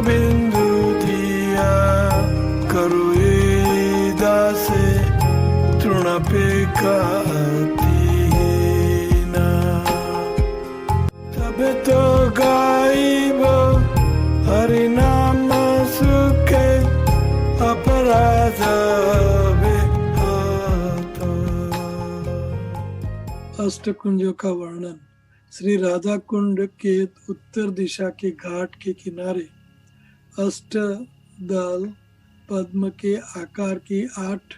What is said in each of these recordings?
बिंदु दिया करो ये दासे तृणपेका दीना तबे तो गाइब हरि नाम सुखे अपराध अष्टकुंजों का वर्णन। श्री राधा कुंड के उत्तर दिशा के घाट के किनारे अष्टदल पद्म के आकार की 8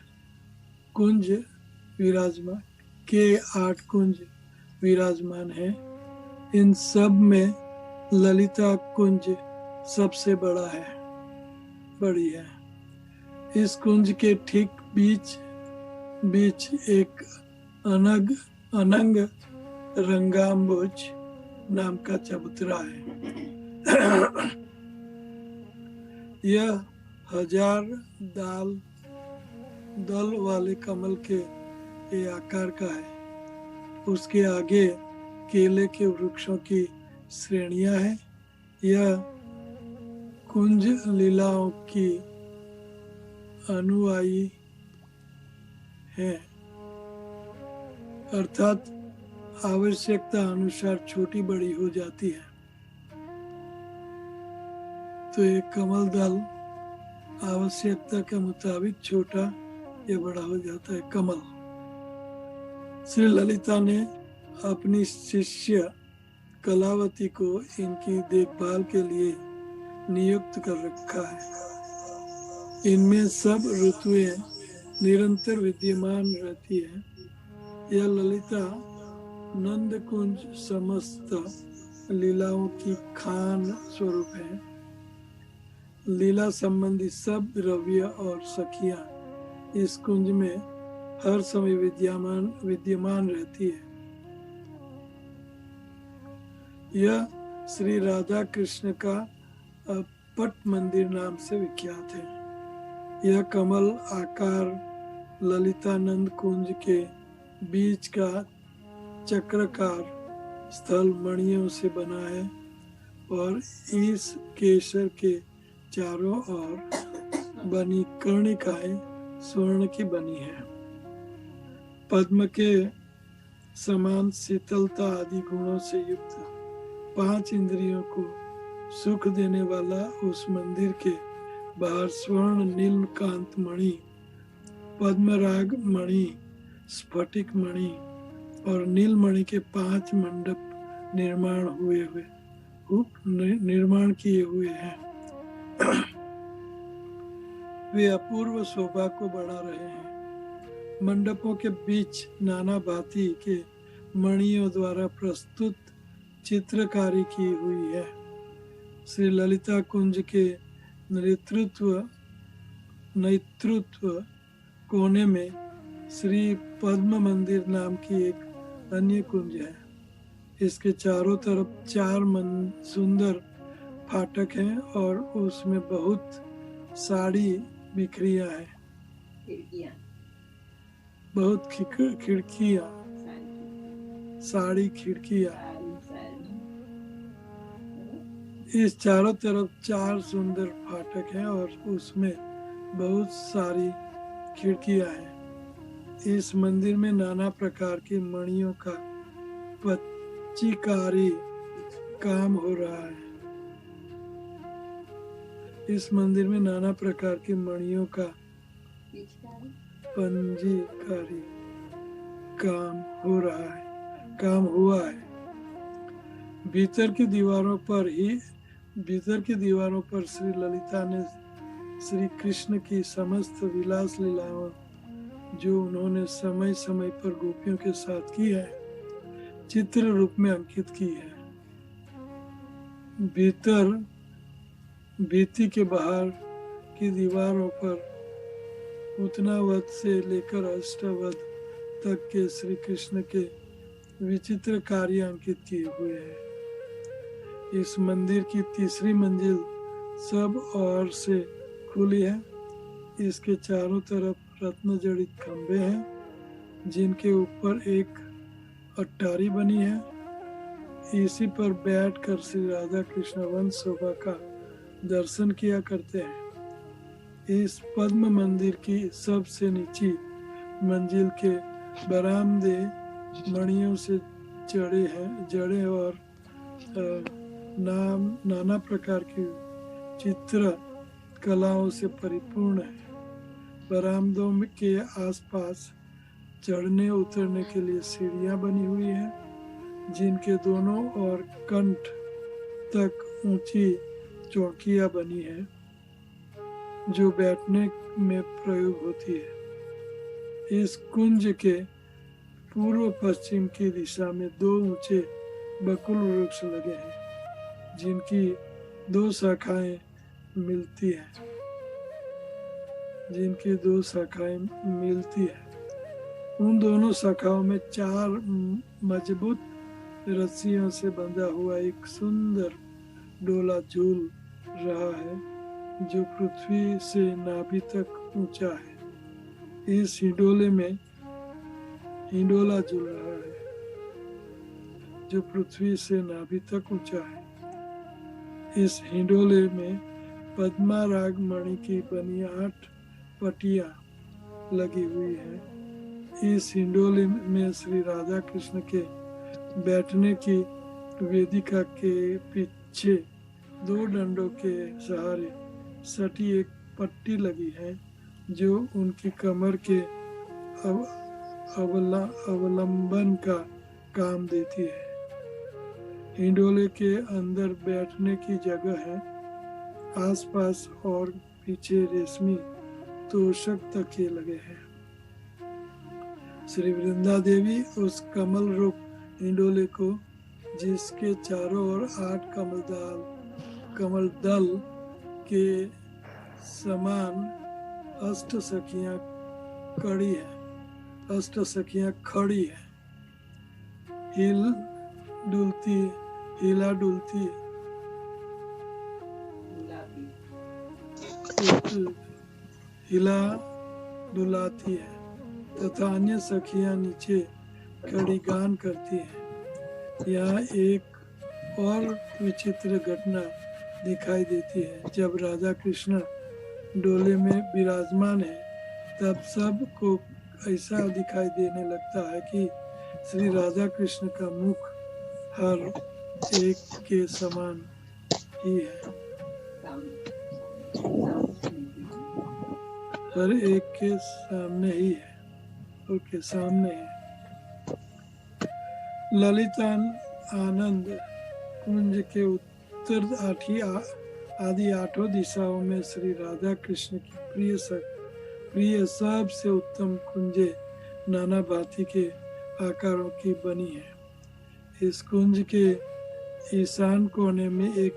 कुंज विराजमान है। इन सब में ललिता कुंज सबसे बड़ी है। इस कुंज के ठीक बीच एक अनंग रंगाम्बुज नाम का चबूतरा है। यह 1000 दल वाले कमल के आकार का है। उसके आगे केले के वृक्षों की श्रेणियां हैं। यह कुंज लीलाओं की अनुयायी है, अर्थात आवश्यकता अनुसार छोटी बड़ी हो जाती है। तो एक कमल दल आवश्यकता के मुताबिक छोटा या बड़ा हो जाता है। कमल श्री ललिता ने अपनी शिष्य कलावती को इनकी देखभाल के लिए नियुक्त कर रखा है। इनमें सब ऋतुएं निरंतर विद्यमान रहती है। यह ललिता नंद कुंज समस्त लीलाओं की खान स्वरूप है। लीला संबंधी सब द्रव्य और सखियां इस कुंज में हर समय विद्यमान रहती है। यह श्री राधा कृष्ण का पट मंदिर नाम से विख्यात है। यह कमल आकार ललितानंद कुंज के बीच का चक्राकार स्थल मणियों से बना है और इस केसर के चारों ओर बनी कर्णिकाएं स्वर्ण की बनी है। पद्म के समान शीतलता आदि गुणों से युक्त 5 इंद्रियों को सुख देने वाला उस मंदिर के बाहर स्वर्ण नीलकांत मणि, पद्मराग मणि, स्फटिक मणि और नीलमणि के 5 मंडप निर्माण किए हुए हैं। वे अपूर्व शोभा को बढ़ा रहे हैं। मंडपों के बीच नाना भांति के मणियों द्वारा प्रस्तुत चित्रकारी की हुई है। श्री ललिता कुंज के नेतृत्व कोने में श्री पद्म मंदिर नाम की एक अन्य कुंज है। इसके चारों तरफ 4 सुंदर फाटक हैं और उसमें बहुत सारी बिखरियां हैं, बहुत खिड़कियां, साड़ी खिड़कियां। इस चारों तरफ 4 सुंदर फाटक हैं और उसमें बहुत सारी खिड़कियां हैं। इस मंदिर में नाना प्रकार की मणियों का पच्चीकारी काम हो रहा है। इस मंदिर में नाना प्रकार की मणियों का पंजीकारी काम हुआ है। भीतर की दीवारों पर श्री ललिता ने श्री कृष्ण की समस्त विलास लीलाओं जो उन्होंने समय समय पर गोपियों के साथ की है, चित्र रूप में अंकित की है। भीति के बाहर की दीवारों पर पूतनावत से लेकर अष्टावत तक के श्री कृष्ण के विचित्र कार्य अंकित किए हुए हैं। इस मंदिर की तीसरी मंजिल सब ओर से खुली है। इसके चारों तरफ रत्न जड़ित खंभे हैं जिनके ऊपर एक अट्टारी बनी है। इसी पर बैठकर श्री राधा कृष्ण वंश शोभा का दर्शन किया करते हैं। इस पद्म मंदिर की सबसे नीची मंजिल के बरामदे मणियों से जड़े और नाना प्रकार की चित्र कलाओं से परिपूर्ण है। बरामदों के आसपास चढ़ने उतरने के लिए सीढ़ियां बनी हुई हैं, जिनके दोनों ओर कंठ तक ऊंची चौकियां बनी हैं, जो बैठने में प्रयोग होती है। इस कुंज के पूर्व पश्चिम की दिशा में 2 ऊंचे बकुल वृक्ष लगे हैं, जिनकी 2 शाखाएं मिलती हैं। उन दोनों शाखाओं में 4 मजबूत रस्सियों से बंधा हुआ एक सुंदर डोला झूल रहा है, जो पृथ्वी से नाभि तक ऊंचा है। इस हिंडोला झूल रहा है, जो पृथ्वी से नाभि तक ऊंचा है। इस हिंडोले में पद्मा राग मणि की बनी 8 पटियां लगी हुई है। इस हिंडोले में श्री राधा कृष्ण के बैठने की वेदिका के पीछे 2 डंडों के सहारे सटी एक पट्टी लगी है, जो उनकी कमर के अवलंबन का काम देती है। हिंडोले के अंदर बैठने की जगह है। आसपास और पीछे रेशमी तोशक तकिए लगे हैं। श्री वृंदा देवी उस कमल रूप हिंडोले को, जिसके चारों ओर 8 कमल दल के समान अष्ट सखियां खड़ी है, हिला डुलाती है तथा अन्य सखियां नीचे खड़ी गान करती हैं। यहाँ एक और विचित्र घटना दिखाई देती है। जब राधा कृष्ण डोले में विराजमान है, तब सबको ऐसा दिखाई देने लगता है कि श्री राधा कृष्ण का मुख हर एक के समान ही है, हर एक के सामने ही है, उसके सामने है। ललिता आनंद कुंज के उत्तर आदि 8 दिशाओं में श्री राधा कृष्ण की प्रिय सबसे उत्तम कुंजे नाना भांति के आकारों की बनी है। इस कुंज के ईशान कोने में एक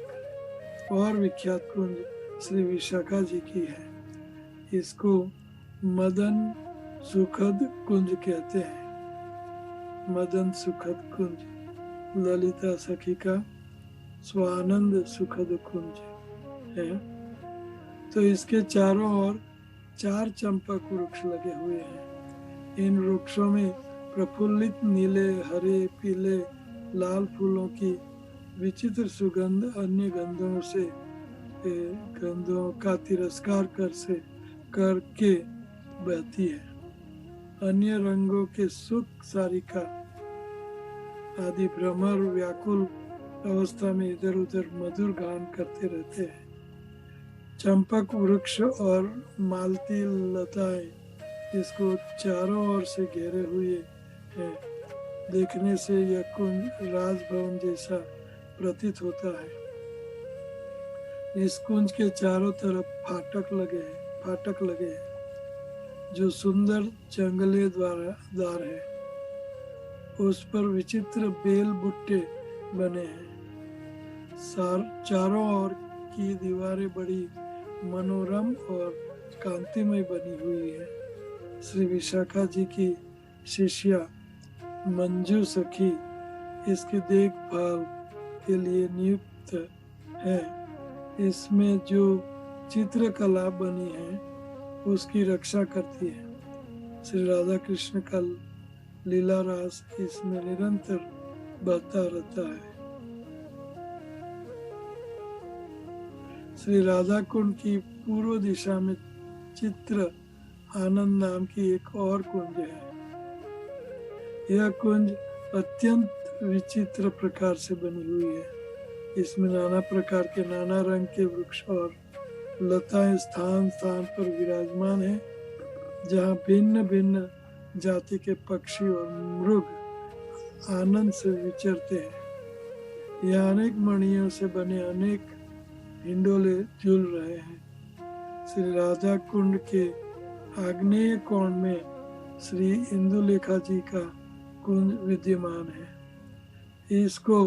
और विख्यात कुंज श्री विशाखा जी की है। इसको मदन सुखद कुंज कहते हैं। मदन सुखद कुंज ललिता सखी का स्वानंद सुखद कुंज है। तो इसके चारों ओर 4 चंपक वृक्ष लगे हुए हैं। इन वृक्षों में प्रफुल्लित नीले, हरे, पीले, लाल फूलों की विचित्र सुगंध अन्य गंधों का तिरस्कार करके बहती है। अन्य रंगों के सुख सारिका आदि भ्रमर व्याकुल अवस्था में इधर उधर मधुर गान करते रहते हैं। चंपक वृक्ष और मालती लताएं इसको चारों ओर से घेरे हुए हैं। देखने से यह कुंज राजभवन जैसा प्रतीत होता है। इस कुंज के चारों तरफ फाटक लगे हैं, जो सुंदर जंगले द्वार है। उस पर विचित्र बेल बुट्टे बने हैं। चारों ओर की दीवारें बड़ी मनोरम और कांतिमय बनी हुई है। श्री विशाखा जी की शिष्या मंजू सखी इसकी देखभाल के लिए नियुक्त है। इसमें जो चित्रकला बनी है उसकी रक्षा करती है। श्री राधा कृष्ण का लीला रास इसमें निरंतर बहता रहता है। श्री राधा कुंड की पूर्व दिशा में चित्र आनंद नाम की एक और कुंज है। यह कुंज अत्यंत विचित्र प्रकार से बनी हुई है। इसमें नाना प्रकार के नाना रंग के वृक्ष और लताएं स्थान स्थान पर विराजमान है, जहाँ भिन्न भिन्न जाति के पक्षी और मृग आनंद से विचरते हैं। यहाँ अनेक मणियों से बने अनेक हिंडोले झूल रहे हैं। श्री राधा कुंड के आग्नेय कोण में श्री इंदुलेखा जी का कुंज विद्यमान है। इसको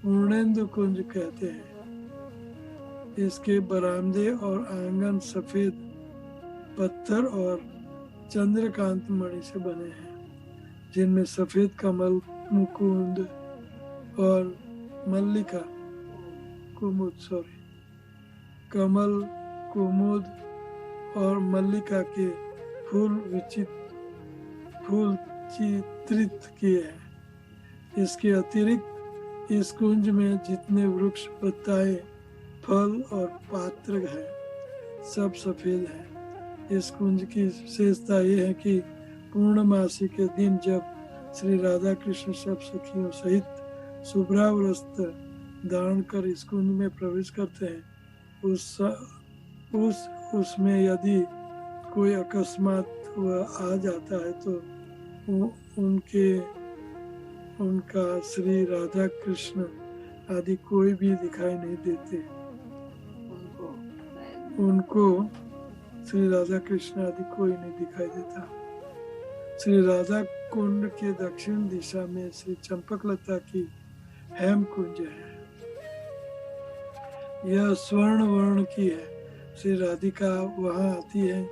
पूर्णेंदु कुंज कहते हैं। इसके बरामदे और आंगन सफेद पत्थर और चंद्रकांत मणि से बने हैं, जिनमें सफेद कमल, मुकुंद और मल्लिका कमल, कुमुद और मल्लिका के फूल चित्रित किए हैं। इसके अतिरिक्त इस कुंज में जितने वृक्ष, पत्ताएं, फल और पात्र हैं, सब सफेद हैं। इस कुंज की विशेषता यह है कि पूर्णमासी के दिन जब श्री राधा कृष्ण सब सखियों सहित शुभ्राव वस्त्र धारण कर इस कुंज में प्रवेश करते हैं, उसमें यदि कोई अकस्मात वह आ जाता है तो उनका श्री राधा कृष्ण आदि कोई भी दिखाई नहीं देते। उनको श्री राधा कृष्ण आदि कोई नहीं दिखाई देता। श्री राधा कुंड के दक्षिण दिशा में श्री चंपकलता की हेम कुंज है। यह स्वर्ण वर्ण की है। श्री राधिका वहां आती है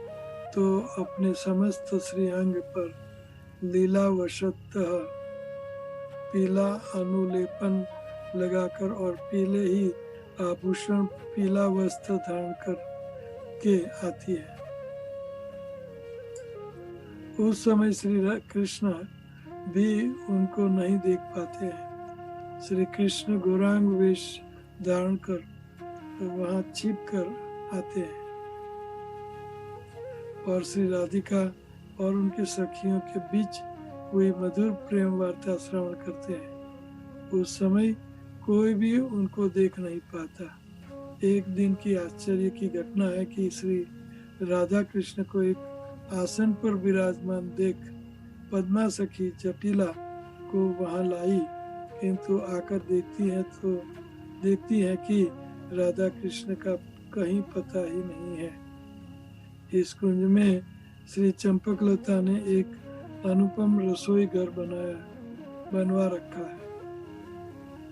तो अपने समस्त श्रीअंग पर लीलावशतः पीला अनुलेपन लगाकर और पीले ही आभूषण, पीला वस्त्र धारण कर के आती है। उस समय श्री कृष्ण भी उनको नहीं देख पाते हैं। श्री कृष्ण गौरांग वेश धारण कर वहां छिप कर आते हैं और श्री राधिका और उनके सखियों के बीच हुई मधुर प्रेम वार्ता श्रवण करते हैं। उस समय कोई भी उनको देख नहीं पाता। एक दिन की आश्चर्य की घटना है कि श्री राधा कृष्ण को एक आसन पर विराजमान देख पद्मा सखी जटिला को वहां लाई, किंतु आकर देखती है कि राधा कृष्ण का कहीं पता ही नहीं है। इस कुंज में श्री चंपकलता ने एक अनुपम रसोई घर बनवा रखा है।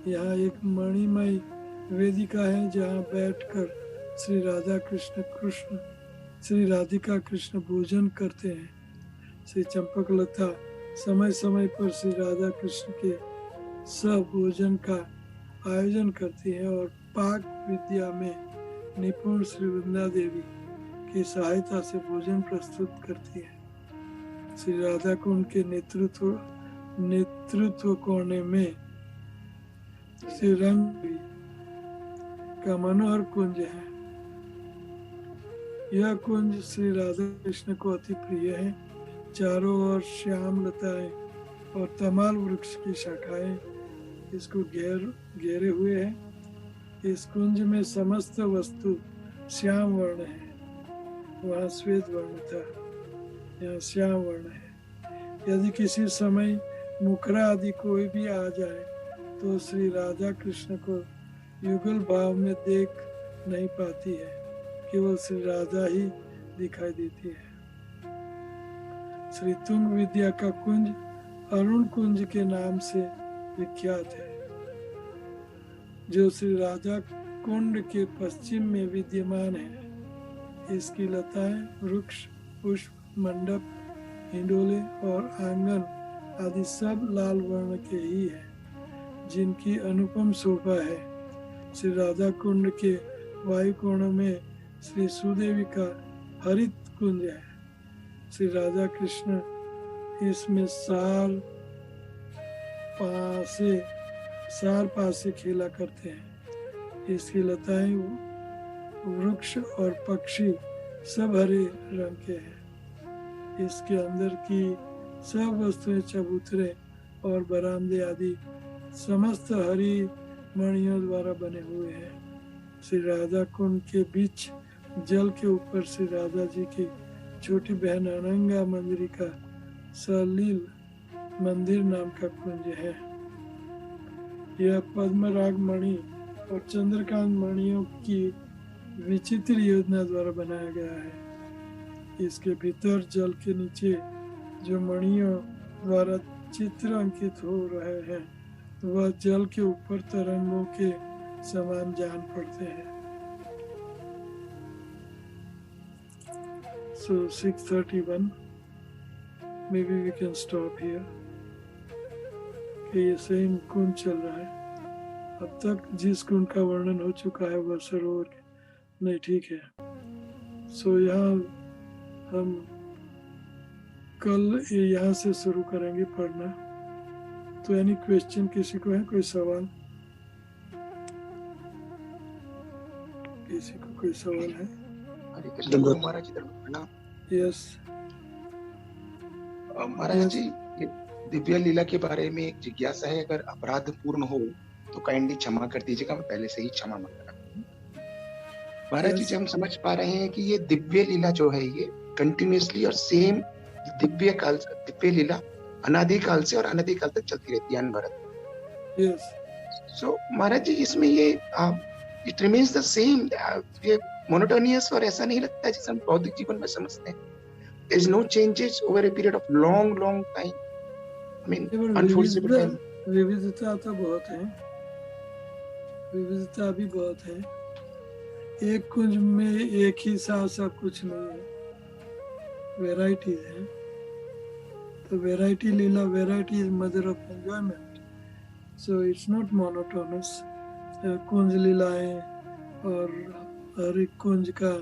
यहाँ एक मणिमय वेदिका है जहाँ बैठकर श्री राधिका कृष्ण भोजन करते हैं। श्री चंपकलता समय समय पर श्री राधा कृष्ण के सब भोजन का आयोजन करती है और पाक विद्या में निपुण श्री वृंदा देवी की सहायता से भोजन प्रस्तुत करती है। श्री राधा कुंड के नेतृत्व कोने में श्री रंग का मनोहर कुंज है। यह कुंज श्री राधा कृष्ण को अति प्रिय है। चारों ओर श्याम लताएं और तमाल वृक्ष की शाखाएं इसको घेरे हुए हैं। इस कुंज में समस्त वस्तु श्याम वर्ण है। वहाँ श्वेत वर्ण था, यहाँ श्याम वर्ण है। यदि किसी समय मुखरा आदि कोई भी आ जाए तो श्री राधा कृष्ण को युगल भाव में देख नहीं पाती है, केवल श्री राधा ही दिखाई देती है। श्री तुंग विद्या का कुंज अरुण कुंज के नाम से विख्यात है, जो श्री राधा कुंड के पश्चिम में विद्यमान है। इसकी लताएं, वृक्ष, पुष्प, मंडप, हिंडोले और आंगन आदि सब लाल वर्ण के ही हैं, जिनकी अनुपम शोभा है। श्री राधा कुंड के वायु कोण में श्री सुदेवी का हरित कुंज है। श्री राधा कृष्ण इसमें सार पासे खेला करते हैं। इसकी लताएं वृक्ष और पक्षी सब हरे रंग के हैं। इसके अंदर की सब वस्तुएं, चबूतरे और बरामदे आदि समस्त हरी मणियों द्वारा बने हुए हैं। श्री राधा कुंड के बीच जल के ऊपर श्री राधा जी की छोटी बहन अनंगा मंदिर का सलील मंदिर नाम का कुंज है। यह पद्मराग मणि और चंद्रकांत मणियों की विचित्र योजना द्वारा बनाया गया है। इसके भीतर जल के नीचे जो मणियों द्वारा चित्र अंकित हो रहे हैं वह जल के ऊपर तरंगों के समान जान पड़ते हैं। So 6:31, maybe we can stop here. कि ये सेम कुंड चल रहा है। अब तक जिस कुंड का वर्णन हो चुका है वह सरोवर नहीं, ठीक है। सो यहाँ हम कल यहाँ से शुरू करेंगे पढ़ना। तो एनी क्वेश्चन किसी को है? कोई सवाल? किसी को कोई सवाल है? हरे कृष्ण गुरु महाराज जी प्रणाम। यस महाराज जी, दिव्य लीला के बारे में एक जिज्ञासा है। अगर अपराध पूर्ण हो तो काइंडली क्षमा कर दीजिएगा, मैं पहले से ही क्षमा मांग रहा हूँ। महाराज जी, हम समझ पा रहे हैं कि ये दिव्य लीला जो है ये कंटिन्यूअसली और सेम दिव्य लीला अनादिकाल से और अनादिकाल तक चलती रहती है अनवरत। यस सो महाराज जी, इसमें ये इट रिमेन्स द सेम, ये मोनोटोनियस और ऐसा नहीं लगता जैसे हम भौतिक जीवन में समझते हैं। There is no changes over a period of long time. I mean, unforeseeable time. विविधता तो बहुत है, विविधता भी बहुत है। एक कुंज में एक ही साथ सब कुछ नहीं है, वेराइटीज है। तो वेराइटी लीला, variety is mother of enjoyment. So it's not monotonous. कुंज लीलाएं और हर एक कुंज का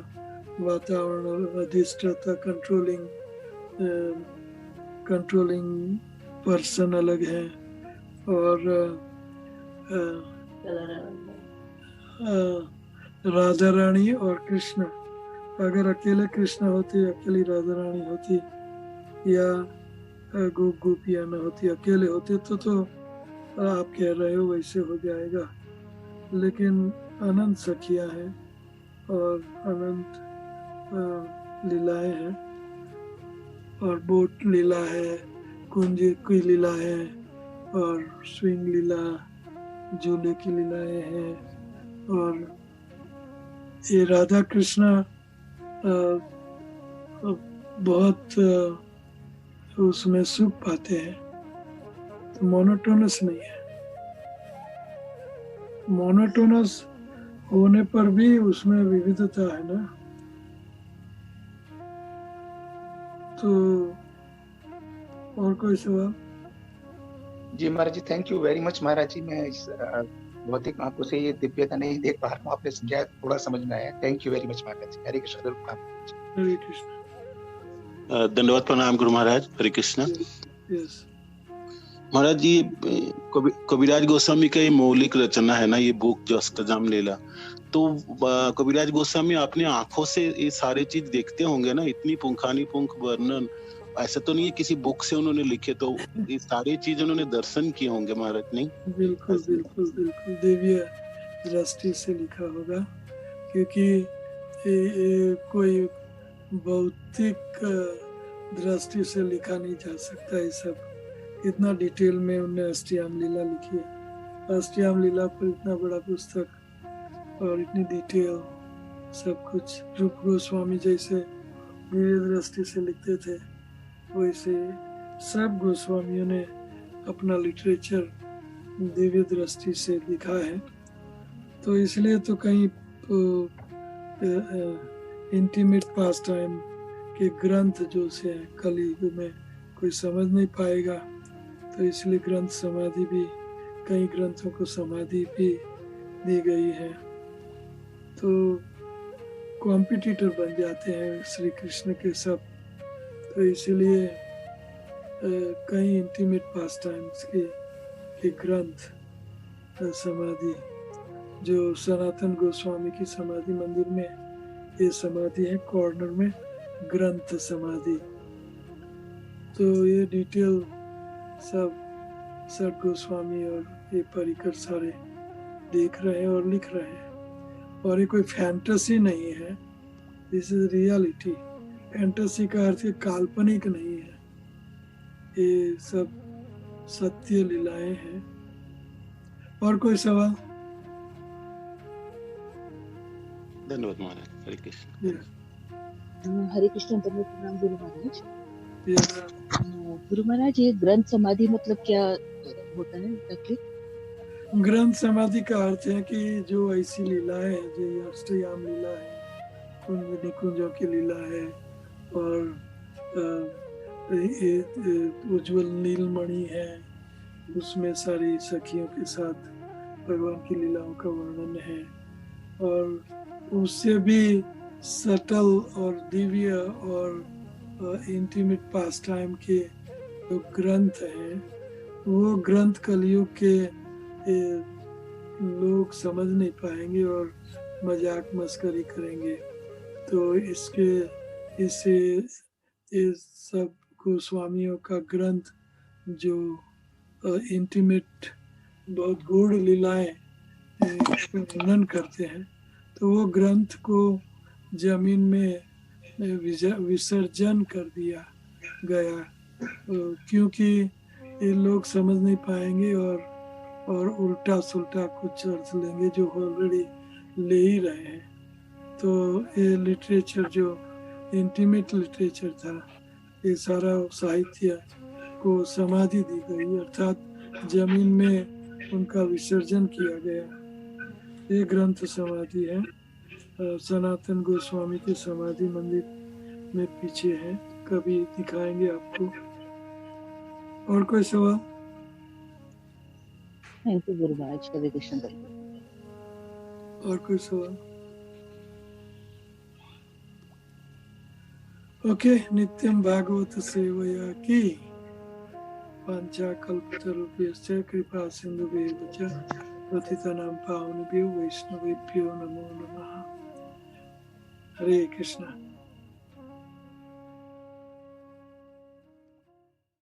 वातावरण और अधिष्ठाता कंट्रोलिंग पर्सन अलग है। और राधा रानी और कृष्ण, अगर अकेले कृष्ण होते, अकेली राधा रानी होती या गोपियां न होती, अकेले होते तो आप कह रहे हो वैसे हो जाएगा। लेकिन अनंत सखियां हैं और अनंत लीलाएं हैं, और बोट लीला है, कुंज की लीला है, और स्विंग लीला, झूले की लीलाएं हैं। और ये राधा कृष्ण बहुत उसमें सुख पाते हैं। तो मोनोटोनस नहीं है। मोनोटोनस होने पर भी उसमें विविधता है ना। तो और कोई सवाल? जी महाराज जी, थैंक यू वेरी मच महाराज जी। मैं इस भौतिक आंखों से ये दिव्यता नहीं देख पा रहा हूँ, आपने समझाया, थोड़ा समझ में आया। थैंक यू वेरी मच महाराज जी। हरे कृष्ण। हरे कृष्ण। दंडवत प्रणाम गुरु महाराज। हरे कृष्ण। यस महाराज जी, कविराज गोस्वामी का ये मौलिक रचना है ना, ये बुक जो अष्टजाम लीला, तो कविराज गोस्वामी अपने आंखों से ये सारे चीज देखते होंगे ना, इतनी पुंखानुपुंख वर्णन। ऐसा तो नहीं है किसी बुक से उन्होंने लिखे, तो ये सारी चीज उन्होंने दर्शन किए होंगे महाराज, नहीं? बिल्कुल बिल्कुल बिल्कुल दिव्य दृष्टि से लिखा होगा, क्योंकि ये कोई भौतिक दृष्टि से लिखा नहीं जा सकता। ये सब इतना डिटेल में उन्हें अष्टयाम लीला लिखी है। अष्टयाम लीला पर इतना बड़ा पुस्तक और इतनी डिटेल सब कुछ। रूप गोस्वामी जैसे दिव्य दृष्टि से लिखते थे, वैसे सब गोस्वामियों ने अपना लिटरेचर दिव्य दृष्टि से लिखा है। तो इसलिए तो कहीं इंटीमेट पास टाइम के ग्रंथ जो से कलयुग में कोई समझ नहीं पाएगा, तो इसलिए ग्रंथ समाधि भी, कई ग्रंथों को समाधि भी दी गई है। तो कॉम्पिटिटर बन जाते हैं श्री कृष्ण के सब। तो इसलिए कई इंटीमेट पास टाइम्स के ग्रंथ समाधि जो सनातन गोस्वामी की समाधि मंदिर में ये समाधि है, कॉर्नर में ग्रंथ समाधि। तो ये डिटेल सब सट गोस्वामी और ये परिकर सारे देख रहे हैं और लिख रहे हैं। और ये कोई फैंटेसी नहीं है, दिस इज रियलिटी। फैंटेसी का अर्थ काल्पनिक नहीं है, ये सब सत्य लीलाएं हैं। और कोई सवाल? धन्यवाद महाराज। हरे कृष्ण। हरे कृष्ण। प्रणाम गुरु महाराज। Yes. गुरु महाराज, ये ग्रंथ समाधि मतलब क्या होता है exactly? ग्रंथ समाधि का अर्थ है कि जो ऐसी लीलाएं हैं, जो ये अष्टयाम लीला है, कुंज निकुंजों की लीला है, और उज्जवल नीलमणि है, उसमें सारी सखियों के साथ भगवान की लीलाओं का वर्णन है। और उससे भी सटल और दिव्य और इंटीमेट पास टाइम के जो ग्रंथ हैं, वो ग्रंथ कलयुग के लोग समझ नहीं पाएंगे और मजाक मस्करी करेंगे। तो इससे इस सब गोस्वामियों का ग्रंथ जो इंटीमेट बहुत गूढ़ लीलाएं वर्णन करते हैं, तो वो ग्रंथ को जमीन में विसर्जन कर दिया गया, क्योंकि ये लोग समझ नहीं पाएंगे और उल्टा सुल्टा कुछ अर्थ लेंगे जो ऑलरेडी ले ही रहे हैं। तो ये लिटरेचर जो इंटीमेट लिटरेचर था, ये सारा साहित्य को समाधि दी गई, अर्थात जमीन में उनका विसर्जन किया गया। ये ग्रंथ समाधि है। सनातन गोस्वामी के समाधि मंदिर में पीछे है, कभी दिखाएंगे आपको। और कोई सवाल? Thank you Guru Maharaj. हरे कृष्ण। और कोई सवाल? ओके। नित्यम भागवत सेवया की पांचाकल्पतरुभ्यश्च कृपा सिंधुभ्येव च पतितानां पावनेभ्यो वैष्णवेभ्यो नमो नमः। हरे कृष्ण।